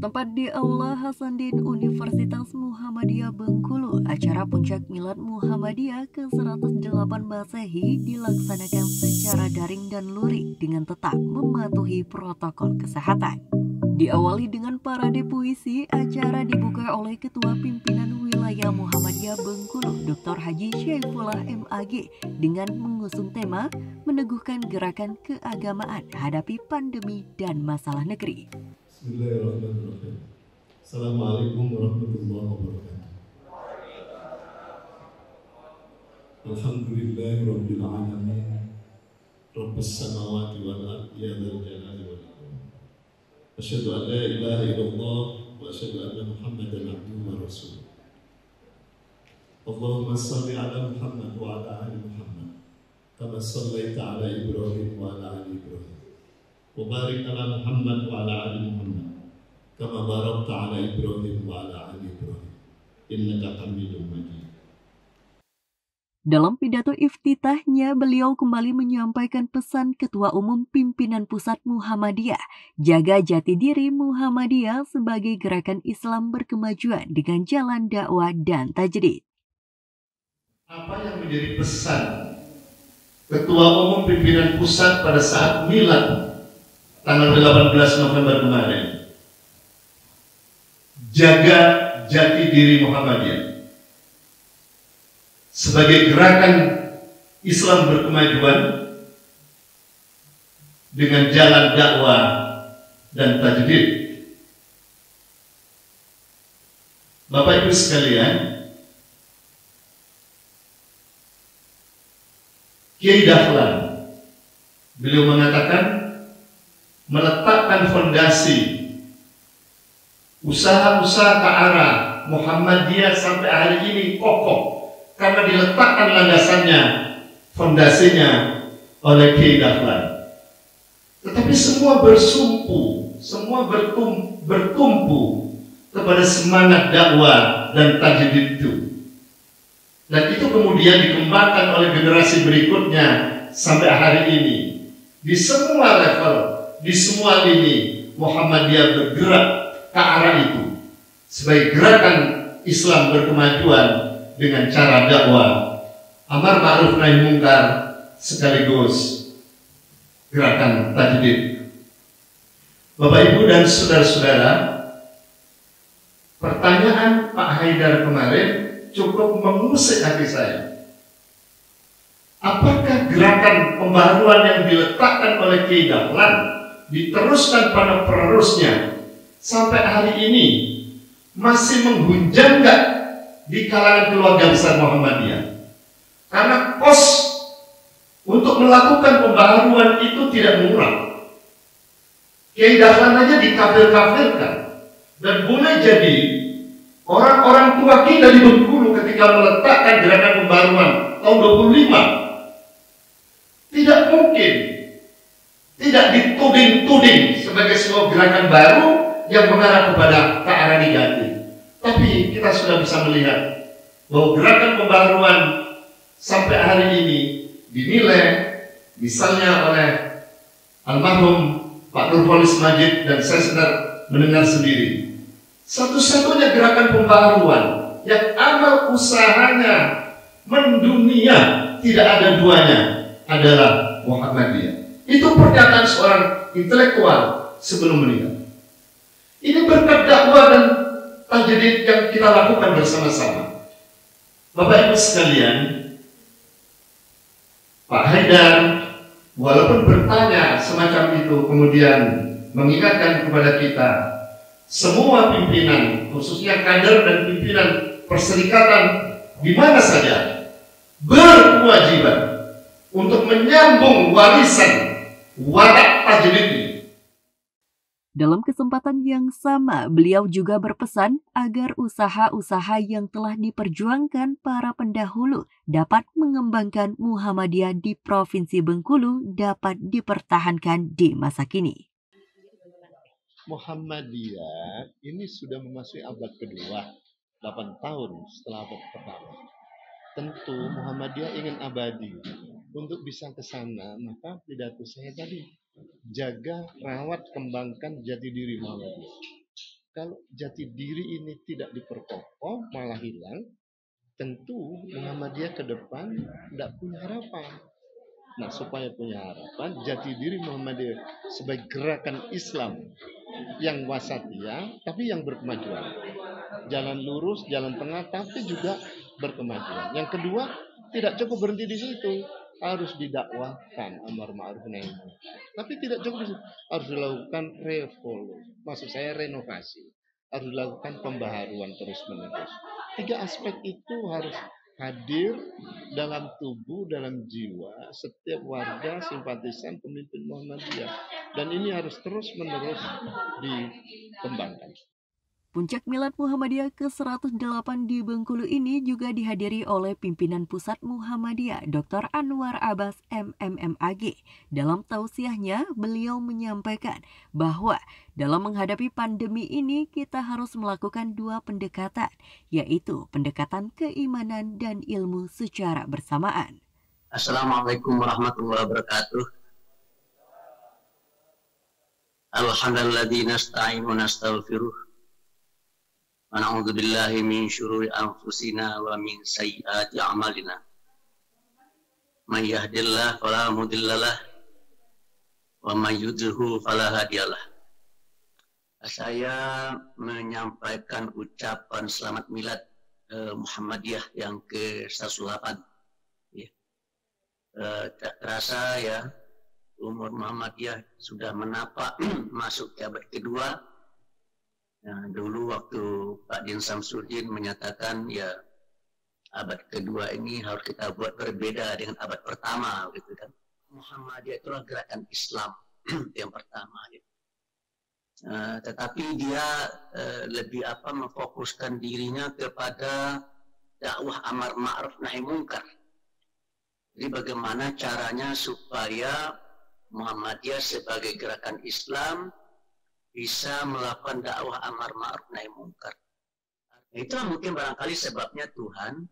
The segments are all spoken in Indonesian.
Bertempat di Aula Hasanuddin Universitas Muhammadiyah Bengkulu, acara Puncak Milad Muhammadiyah ke-108 Masehi dilaksanakan secara daring dan luring dengan tetap mematuhi protokol kesehatan. Diawali dengan parade puisi, acara dibuka oleh Ketua Pimpinan Wilayah Muhammadiyah Bengkulu, Dr. Haji Syaifullah MAG, dengan mengusung tema meneguhkan gerakan keagamaan hadapi pandemi dan masalah negeri. Bismillahirrahmanirrahim. Assalamualaikum warahmatullahi wabarakatuh. Alhamdulillahirabbil alamin. Rabbis samawati wal ardi ya dzal jalali wal ikram. Asyhadu an la ilaha illallah wa asyhadu anna Muhammadan abduhu wa rasuluh. Allahumma shalli ala Muhammad wa ala ali Muhammad kama shallaita ala Ibrahim wa ala ali Ibrahim. Wa barik ala Muhammad wa ala ali Muhammad kama barakta ala Ibrahim wa ala ali Ibrahim innaka Hamidum Majid. Dalam pidato iftitahnya, beliau kembali menyampaikan pesan Ketua Umum Pimpinan Pusat Muhammadiyah, jaga jati diri Muhammadiyah sebagai gerakan Islam berkemajuan dengan jalan dakwah dan tajdid. Apa yang menjadi pesan Ketua Umum Pimpinan Pusat pada saat milad tanggal 18 November kemarin? Jaga jati diri Muhammadiyah sebagai gerakan Islam berkemajuan dengan jalan dakwah dan tajdid. Bapak Ibu sekalian, Kiai Dahlan beliau mengatakan meletakkan fondasi usaha-usaha ke arah Muhammadiyah sampai hari ini kokoh karena diletakkan landasannya, fondasinya oleh Kiai Dahlan. Tetapi semua bersumpu, semua bertumpu kepada semangat dakwah dan tajdid itu. Dan itu kemudian dikembangkan oleh generasi berikutnya sampai hari ini. Di semua level, di semua lini, Muhammadiyah bergerak ke arah itu sebagai gerakan Islam berkemajuan dengan cara dakwah, amar ma'ruf nahi mungkar, sekaligus gerakan tajdid. Bapak Ibu dan saudara-saudara, pertanyaan Pak Haidar kemarin cukup mengusik hati saya. Apakah gerakan pembaruan yang diletakkan oleh Kiai Dahlan diteruskan pada penerusnya sampai hari ini masih menghunjam nggak di kalangan keluarga besar Muhammadiyah? Karena kos untuk melakukan pembaharuan itu tidak murah. Kiai Dahlan aja dikafir-kafirkan, dan boleh jadi orang-orang tua kita di Bengkulu ketika meletakkan gerakan pembaruan tahun 25 tidak mungkin tidak dituding-tuding sebagai sebuah gerakan baru yang mengarah kepada ke arah negatif. Tapi kita sudah bisa melihat bahwa gerakan pembaruan sampai hari ini dinilai misalnya oleh almarhum Pak Nurholis Majid, dan saya sedang mendengar sendiri, satu-satunya gerakan pembaruan yang amal usahanya mendunia tidak ada duanya adalah Muhammadiyah. Itu pernyataan seorang intelektual sebelum meninggal. Ini berkat dakwah dan tajdid yang kita lakukan bersama-sama. Bapak Ibu sekalian, Pak Haidar walaupun bertanya semacam itu kemudian mengingatkan kepada kita, semua pimpinan, khususnya kader dan pimpinan perserikatan di mana saja, berkewajiban untuk menyambung warisan warak tajdid ini. Dalam kesempatan yang sama, beliau juga berpesan agar usaha-usaha yang telah diperjuangkan para pendahulu dapat mengembangkan Muhammadiyah di Provinsi Bengkulu dapat dipertahankan di masa kini. Muhammadiyah ini sudah memasuki abad kedua, 8 tahun setelah abad pertama. Tentu Muhammadiyah ingin abadi. Untuk bisa ke sana, maka pidato saya tadi, jaga, rawat, kembangkan jati diri Muhammadiyah. Kalau jati diri ini tidak diperkokoh, malah hilang, tentu Muhammadiyah ke depan tidak punya harapan. Nah, supaya punya harapan, jati diri Muhammadiyah sebagai gerakan Islam yang wasatiyah, tapi yang berkemajuan. Jalan lurus, jalan tengah, tapi juga berkemajuan. Yang kedua, tidak cukup berhenti di situ. Harus didakwahkan amar ma'ruf nahi munkar. Tapi tidak cukup di situ. Harus dilakukan revolusi. Maksud saya renovasi. Harus dilakukan pembaharuan terus-menerus. 3 aspek itu harus hadir dalam tubuh, dalam jiwa setiap warga simpatisan pemimpin Muhammadiyah. Dan ini harus terus-menerus dikembangkan. Puncak Milad Muhammadiyah ke-108 di Bengkulu ini juga dihadiri oleh pimpinan Pusat Muhammadiyah Dr. Anwar Abbas MMMAG. Dalam tausiahnya, beliau menyampaikan bahwa dalam menghadapi pandemi ini kita harus melakukan 2 pendekatan, yaitu pendekatan keimanan dan ilmu secara bersamaan. Assalamualaikum warahmatullahi wabarakatuh. Alhamdulilladzi nasta'inu wa nastaghfiruh. Wa na'udzu billahi min syururi anfusina wa min sayyiati a'malina. May yahdihillahu fala mudhillalah wa may yudhlilhu fala hadiyalah. Saya menyampaikan ucapan selamat milad Muhammadiyah yang ke-108. Ya. Tak terasa ya, umur Muhammadiyah sudah menapak masuk ke abad kedua. Nah, dulu waktu Pak Din Samsudin menyatakan ya abad kedua ini harus kita buat berbeda dengan abad pertama, gitu kan. Muhammadiyah itulah gerakan Islam yang pertama. Gitu. Tetapi dia lebih memfokuskan dirinya kepada dakwah amar ma'ruf nahi munkar. Jadi bagaimana caranya supaya Muhammadiyah sebagai gerakan Islam bisa melakukan dakwah amar ma'ruf nahi munkar. Itu mungkin barangkali sebabnya Tuhan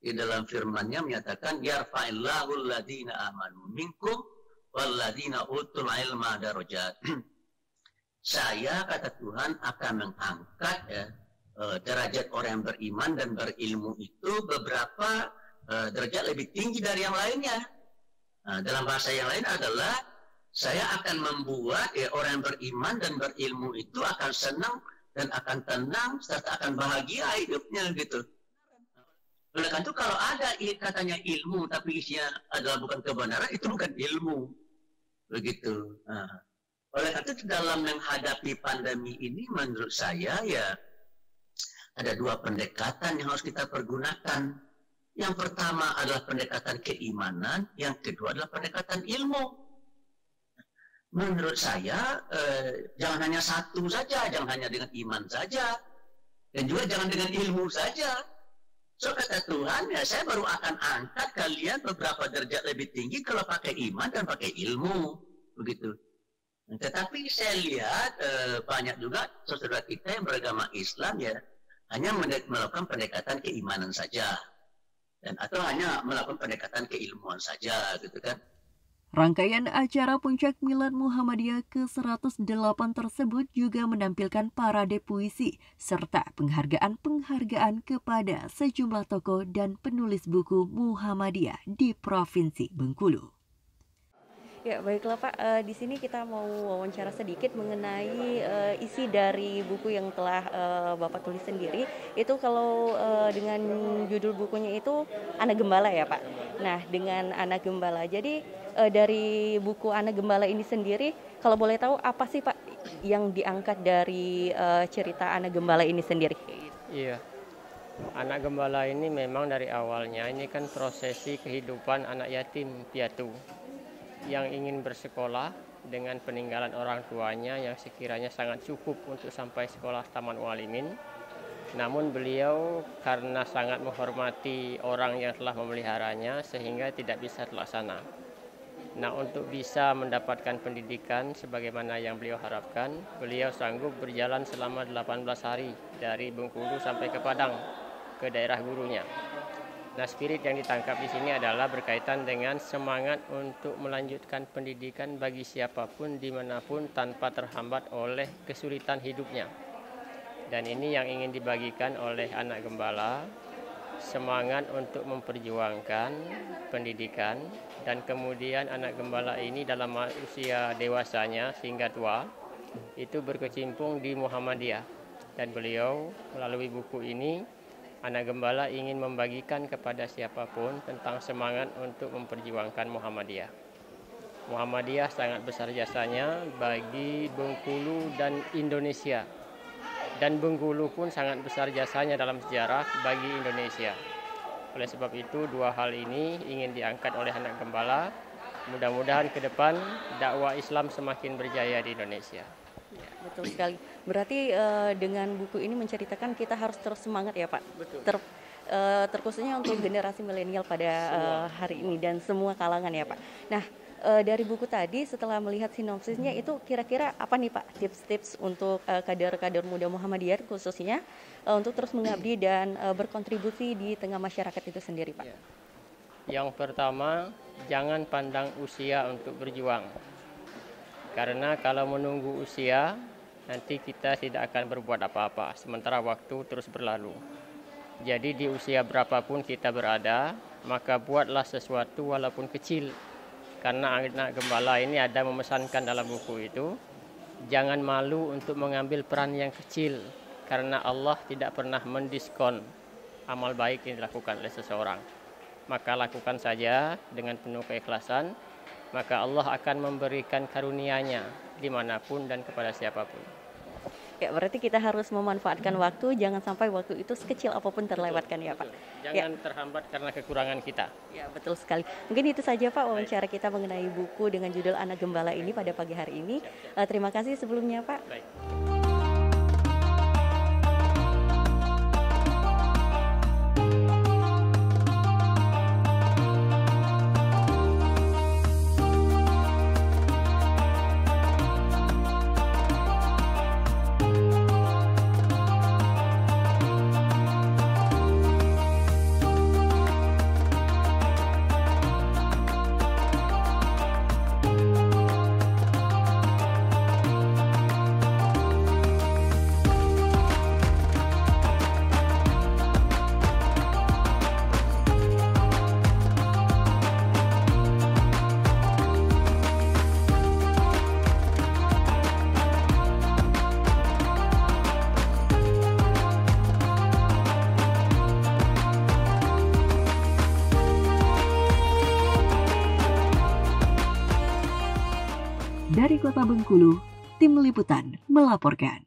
di dalam firman-Nya menyatakan yarfa'illahu alladziina amanu minkum walladziina utul ilma darajat. Saya, kata Tuhan, akan mengangkat derajat orang yang beriman dan berilmu itu beberapa derajat lebih tinggi dari yang lainnya. Dalam bahasa yang lain adalah saya akan membuat orang yang beriman dan berilmu itu akan senang dan akan tenang serta akan bahagia hidupnya, gitu. Oleh karena itu kalau ada katanya ilmu tapi isinya adalah bukan kebenaran, itu bukan ilmu, begitu. Oleh karena itu dalam menghadapi pandemi ini menurut saya ya ada 2 pendekatan yang harus kita pergunakan. Yang pertama adalah pendekatan keimanan, yang kedua adalah pendekatan ilmu. Menurut saya jangan hanya satu saja, jangan hanya dengan iman saja, dan juga jangan dengan ilmu saja. So kata Tuhan, ya saya baru akan angkat kalian beberapa derajat lebih tinggi kalau pakai iman dan pakai ilmu, begitu. Tetapi saya lihat banyak juga saudara kita yang beragama Islam ya hanya melakukan pendekatan keimanan saja, dan atau hanya melakukan pendekatan keilmuan saja, gitu kan. Rangkaian acara Puncak Milad Muhammadiyah ke-108 tersebut juga menampilkan parade puisi serta penghargaan-penghargaan kepada sejumlah tokoh dan penulis buku Muhammadiyah di Provinsi Bengkulu. Ya, baiklah Pak, di sini kita mau wawancara sedikit mengenai isi dari buku yang telah Bapak tulis sendiri. Itu kalau dengan judul bukunya itu Anak Gembala ya Pak. Nah, dengan Anak Gembala. Jadi dari buku Anak Gembala ini sendiri, kalau boleh tahu apa sih Pak yang diangkat dari cerita Anak Gembala ini sendiri? Iya, Anak Gembala ini memang dari awalnya ini kan prosesi kehidupan anak yatim piatu yang ingin bersekolah dengan peninggalan orang tuanya yang sekiranya sangat cukup untuk sampai sekolah taman walimin. Namun beliau karena sangat menghormati orang yang telah memeliharanya sehingga tidak bisa terlaksana. Nah, untuk bisa mendapatkan pendidikan sebagaimana yang beliau harapkan, beliau sanggup berjalan selama 18 hari dari Bengkulu sampai ke Padang, ke daerah gurunya. Nah, spirit yang ditangkap di sini adalah berkaitan dengan semangat untuk melanjutkan pendidikan bagi siapapun dimanapun tanpa terhambat oleh kesulitan hidupnya. Dan ini yang ingin dibagikan oleh anak gembala, semangat untuk memperjuangkan pendidikan, dan kemudian anak gembala ini dalam usia dewasanya sehingga tua itu berkecimpung di Muhammadiyah, dan beliau melalui buku ini anak gembala ingin membagikan kepada siapapun tentang semangat untuk memperjuangkan Muhammadiyah. Muhammadiyah sangat besar jasanya bagi Bengkulu dan Indonesia. Dan Bengkulu pun sangat besar jasanya dalam sejarah bagi Indonesia. Oleh sebab itu, dua hal ini ingin diangkat oleh anak gembala. Mudah-mudahan ke depan dakwah Islam semakin berjaya di Indonesia. Ya, betul sekali. Berarti dengan buku ini menceritakan kita harus terus semangat ya Pak. Betul. Terkhususnya untuk generasi milenial pada hari ini dan semua kalangan ya Pak. Nah, dari buku tadi setelah melihat sinopsisnya itu kira-kira apa nih Pak tips-tips untuk kader-kader muda Muhammadiyah khususnya untuk terus mengabdi dan berkontribusi di tengah masyarakat itu sendiri Pak? Ya. Yang pertama, jangan pandang usia untuk berjuang. Karena kalau menunggu usia, nanti kita tidak akan berbuat apa-apa, sementara waktu terus berlalu. Jadi di usia berapapun kita berada, maka buatlah sesuatu walaupun kecil. Karena anak gembala ini ada memesankan dalam buku itu, jangan malu untuk mengambil peran yang kecil, karena Allah tidak pernah mendiskon amal baik yang dilakukan oleh seseorang. Maka lakukan saja dengan penuh keikhlasan, maka Allah akan memberikan karunia-Nya dimanapun dan kepada siapapun. Ya, berarti kita harus memanfaatkan waktu, jangan sampai waktu itu sekecil apapun terlewatkan ya Pak. Jangan terhambat karena kekurangan kita. Ya, betul sekali. Mungkin itu saja Pak wawancara kita mengenai buku dengan judul Anak Gembala ini pada pagi hari ini. Terima kasih sebelumnya Pak. Baik. Dari Kota Bengkulu, Tim Liputan melaporkan.